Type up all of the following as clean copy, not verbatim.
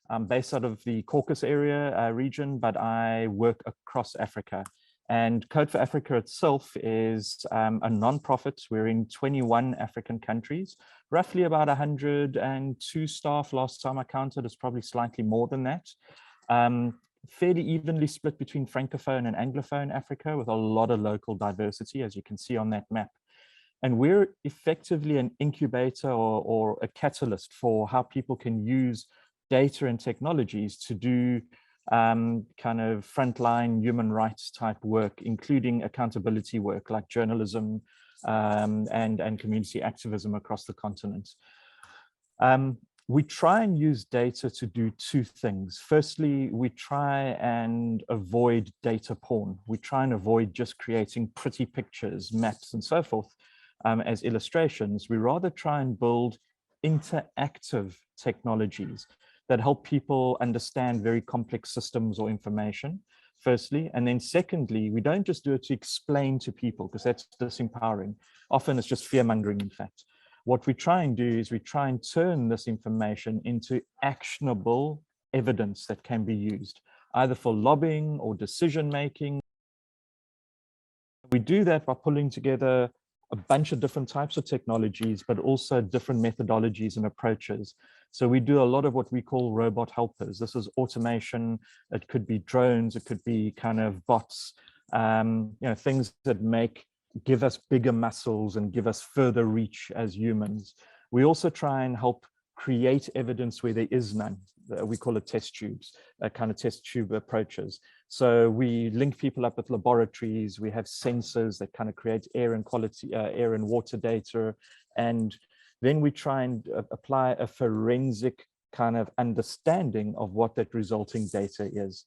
I'm based out of the Caucasus area region, but I work across Africa. And Code for Africa itself is a non-profit. We're in 21 African countries, roughly about 102 staff. Last time I counted, it's probably slightly more than that. Fairly evenly split between Francophone and Anglophone Africa, with a lot of local diversity, as you can see on that map. And we're effectively an incubator or a catalyst for how people can use data and technologies to do kind of frontline human rights type work, including accountability work like journalism and community activism across the continent. We try and use data to do two things. Firstly, we try and avoid data porn. We try and avoid just creating pretty pictures, maps, and so forth as illustrations. We rather try and build interactive technologies that help people understand very complex systems or information, firstly. And then secondly, we don't just do it to explain to people, because that's disempowering. Often it's just fear-mongering, in fact. What we try and do is we try and turn this information into actionable evidence that can be used, either for lobbying or decision-making. We do that by pulling together a bunch of different types of technologies, but also different methodologies and approaches. So we do a lot of what we call robot helpers. This is automation. It could be drones. It could be kind of bots, things that give us bigger muscles and give us further reach as humans. We also try and help create evidence where there is none. We call it test tubes, kind of test tube approaches. So we link people up with laboratories. We have sensors that kind of create air and water data. And then we try and apply a forensic kind of understanding of what that resulting data is.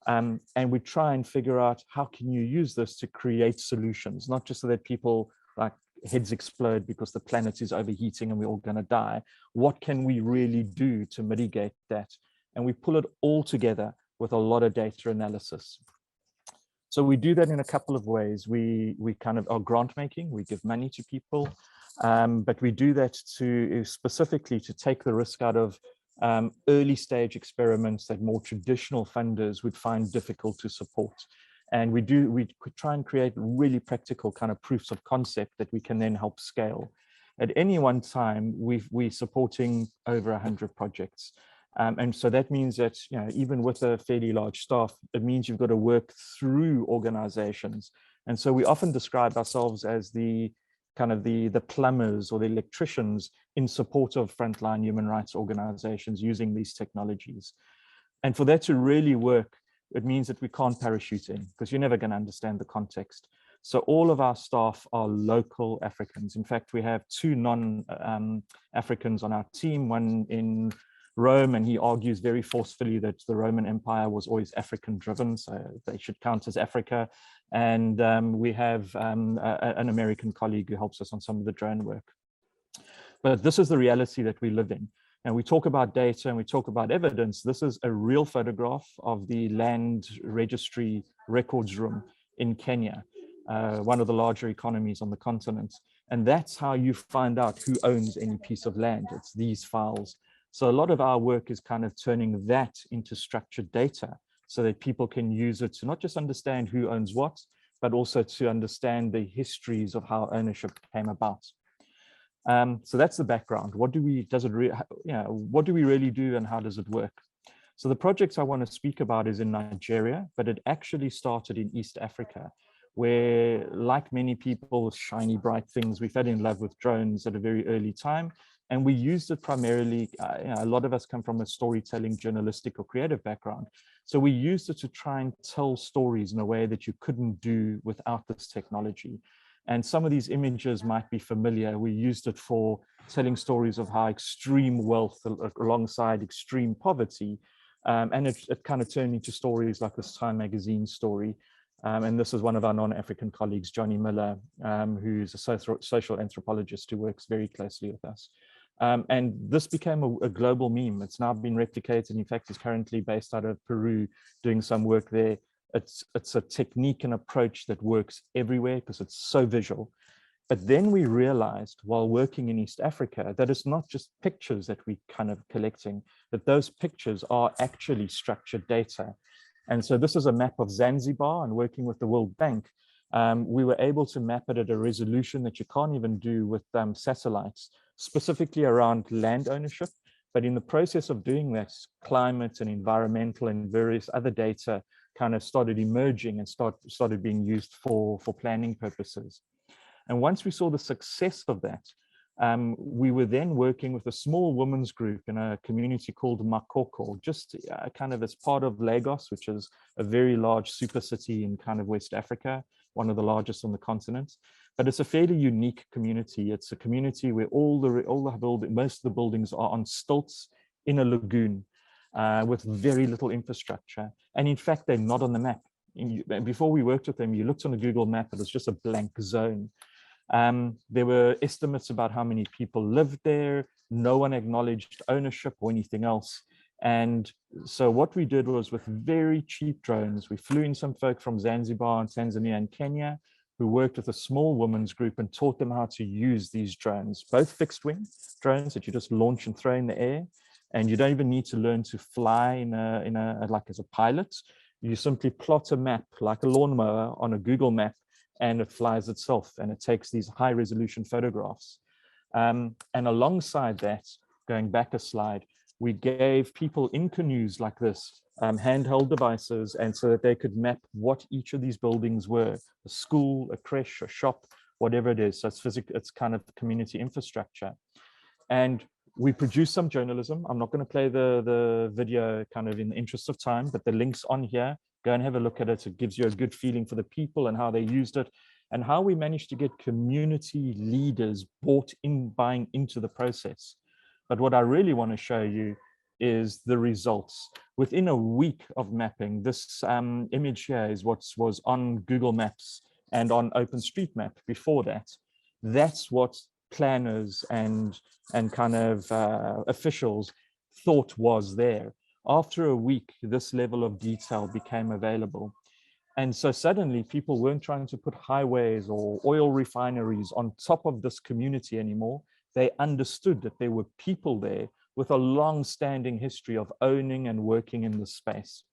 And we try and figure out how can you use this to create solutions, not just so that people like heads explode because the planet is overheating and we're all going to die. What can we really do to mitigate that? And we pull it all together with a lot of data analysis. So we do that in a couple of ways. We kind of are grant making. We give money to people, but we do that specifically to take the risk out of early stage experiments that more traditional funders would find difficult to support. And we try and create really practical kind of proofs of concept that we can then help scale. At any one time, we're supporting over 100 projects. And so that means that, even with a fairly large staff, it means you've got to work through organizations. And so we often describe ourselves as the plumbers or the electricians in support of frontline human rights organizations using these technologies. And for that to really work, it means that we can't parachute in, because you're never going to understand the context. So all of our staff are local Africans. In fact, we have two non-Africans on our team, one in Rome, and he argues very forcefully that the Roman Empire was always African driven, so they should count as Africa. And we have an American colleague who helps us on some of the drone work. But this is the reality that we live in. And we talk about data and we talk about evidence. This is a real photograph of the land registry records room in Kenya, one of the larger economies on the continent. And that's how you find out who owns any piece of land. It's these files. So a lot of our work is kind of turning that into structured data so that people can use it to not just understand who owns what, but also to understand the histories of how ownership came about. So that's the background. What do we really do and how does it work? So the projects I want to speak about is in Nigeria, but it actually started in East Africa, where, like many people with shiny, bright things, we fell in love with drones at a very early time. And we used it primarily, a lot of us come from a storytelling, journalistic or creative background. So we used it to try and tell stories in a way that you couldn't do without this technology. And some of these images might be familiar. We used it for telling stories of how extreme wealth alongside extreme poverty. And it kind of turned into stories like this Time magazine story. And this is one of our non-African colleagues, Johnny Miller, who's a social anthropologist who works very closely with us. And this became a global meme. It's now been replicated. In fact, he's currently based out of Peru doing some work there. It's a technique and approach that works everywhere because it's so visual. But then we realized while working in East Africa that it's not just pictures that we kind of collecting, that those pictures are actually structured data. And so this is a map of Zanzibar, and working with the World Bank, we were able to map it at a resolution that you can't even do with satellites, specifically around land ownership. But in the process of doing that, climate and environmental and various other data kind of started emerging and started being used for planning purposes. And once we saw the success of that, we were then working with a small women's group in a community called Makoko, just kind of as part of Lagos, which is a very large super city in kind of West Africa, one of the largest on the continent. But it's a fairly unique community. It's a community where most of the buildings are on stilts in a lagoon with very little infrastructure. And in fact, they're not on the map. Before we worked with them, you looked on a Google map, it was just a blank zone. There were estimates about how many people lived there. No one acknowledged ownership or anything else. And so what we did was, with very cheap drones, we flew in some folk from Zanzibar and Tanzania and Kenya who worked with a small women's group and taught them how to use these drones, both fixed wing drones that you just launch and throw in the air. And you don't even need to learn to fly like as a pilot. You simply plot a map like a lawnmower on a Google map, and it flies itself, and it takes these high resolution photographs. And alongside that, going back a slide, we gave people in canoes like this handheld devices, and so that they could map what each of these buildings were: a school, a creche, a shop, whatever it is. So it's kind of community infrastructure. And we produced some journalism. I'm not going to play the video kind of in the interest of time, but the link's on here. Go and have a look at it. It gives you a good feeling for the people and how they used it, and how we managed to get community leaders buying into the process. But what I really want to show you is the results. Within a week of mapping, this image here is what was on Google Maps and on OpenStreetMap before that. That's what planners and kind of officials thought was there. After a week, this level of detail became available. And so suddenly people weren't trying to put highways or oil refineries on top of this community anymore. They understood that there were people there with a long-standing history of owning and working in this space.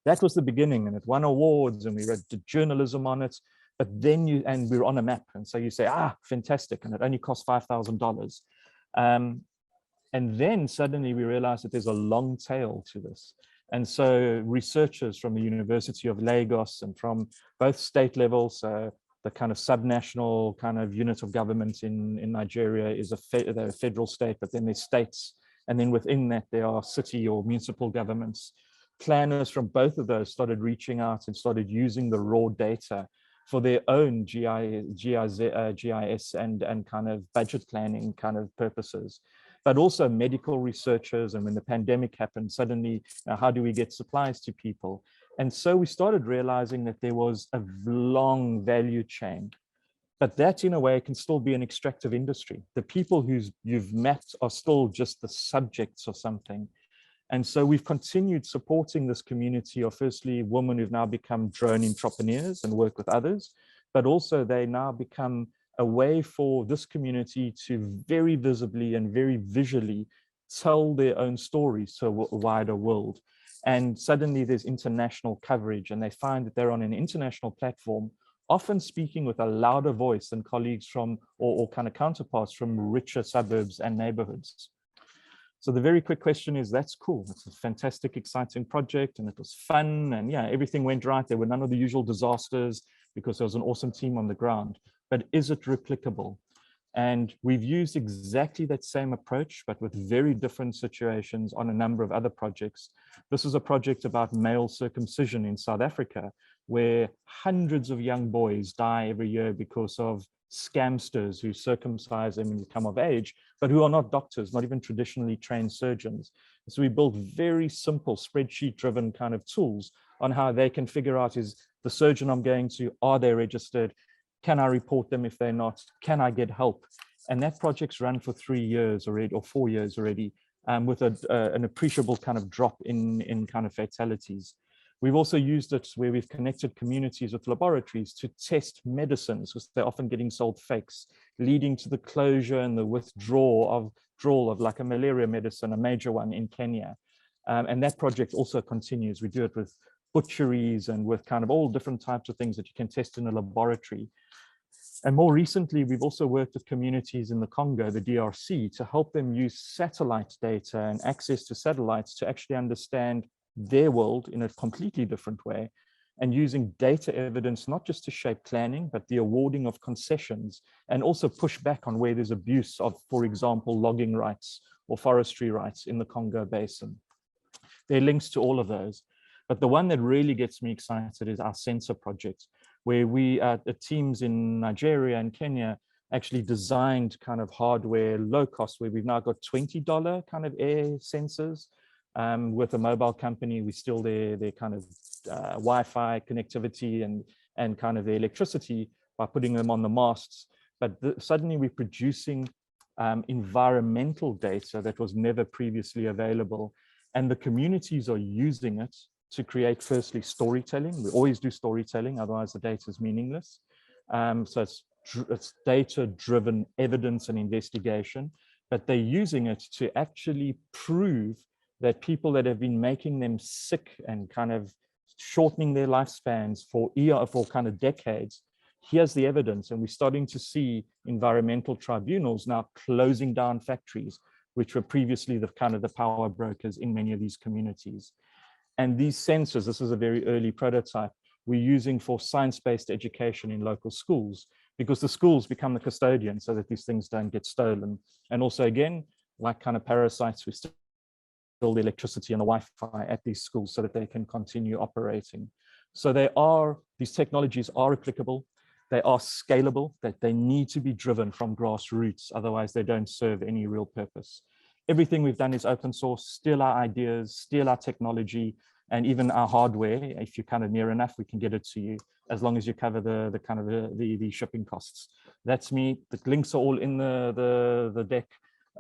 That was the beginning, and it won awards, and we read the journalism on it. But then we were on a map, and so you say, fantastic, and it only cost $5,000. And then suddenly we realized that there's a long tail to this. And so researchers from the University of Lagos and from both state levels, the kind of subnational kind of unit of government in Nigeria is they're a federal state, but then there's states. And then within that, there are city or municipal governments. Planners from both of those started reaching out and started using the raw data for their own GIS and kind of budget planning kind of purposes. But also medical researchers. And when the pandemic happened, suddenly, how do we get supplies to people? And so we started realizing that there was a long value chain, but that in a way can still be an extractive industry. The people you've mapped are still just the subjects or something. And so we've continued supporting this community of, firstly, women who've now become drone entrepreneurs and work with others, but also they now become a way for this community to very visibly and very visually tell their own stories to a wider world. And suddenly there's international coverage, and they find that they're on an international platform, often speaking with a louder voice than colleagues from or kind of counterparts from richer suburbs and neighborhoods. So the very quick question is, that's cool. It's a fantastic, exciting project, and it was fun, and yeah, everything went right. There were none of the usual disasters because there was an awesome team on the ground. But is it replicable? And we've used exactly that same approach, but with very different situations on a number of other projects. This is a project about male circumcision in South Africa, where hundreds of young boys die every year because of scamsters who circumcise them when they come of age, but who are not doctors, not even traditionally trained surgeons. So we built very simple spreadsheet-driven kind of tools on how they can figure out, is the surgeon I'm going to, are they registered? Can I report them if they're not? Can I get help? And that project's run for 3 years already, or 4 years already, with an appreciable kind of drop in kind of fatalities. We've also used it where we've connected communities with laboratories to test medicines, because they're often getting sold fakes, leading to the closure and the withdrawal of like a malaria medicine, a major one in Kenya. And that project also continues. We do it with butcheries and with kind of all different types of things that you can test in a laboratory. And more recently, we've also worked with communities in the Congo, the DRC, to help them use satellite data and access to satellites to actually understand their world in a completely different way, and using data evidence, not just to shape planning, but the awarding of concessions, and also push back on where there's abuse of, for example, logging rights or forestry rights in the Congo Basin. There are links to all of those. But the one that really gets me excited is our sensor project, where we, the teams in Nigeria and Kenya, actually designed kind of hardware, low cost, where we've now got $20 kind of air sensors. With a mobile company, we still their kind of Wi-Fi connectivity and kind of the electricity by putting them on the masts. But suddenly we're producing environmental data that was never previously available. And the communities are using it to create, firstly, storytelling. We always do storytelling, otherwise the data is meaningless. So it's data-driven evidence and investigation, but they're using it to actually prove that people that have been making them sick and kind of shortening their lifespans for kind of decades, here's the evidence. And we're starting to see environmental tribunals now closing down factories, which were previously the kind of the power brokers in many of these communities. And these sensors, this is a very early prototype, we're using for science-based education in local schools, because the schools become the custodians so that these things don't get stolen. And also, again, like kind of parasites, we still build the electricity and the Wi-Fi at these schools so that they can continue operating. So these technologies are applicable, they are scalable, that they need to be driven from grassroots, otherwise they don't serve any real purpose. Everything we've done is open source, steal our ideas, steal our technology, and even our hardware. If you're kind of near enough, we can get it to you, as long as you cover the shipping costs. That's me. The links are all in the deck.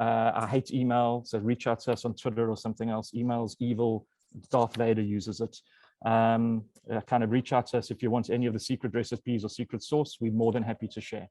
I hate email, so reach out to us on Twitter or something else. Email's evil. Darth Vader uses it. Kind of reach out to us if you want any of the secret recipes or secret source. We're more than happy to share.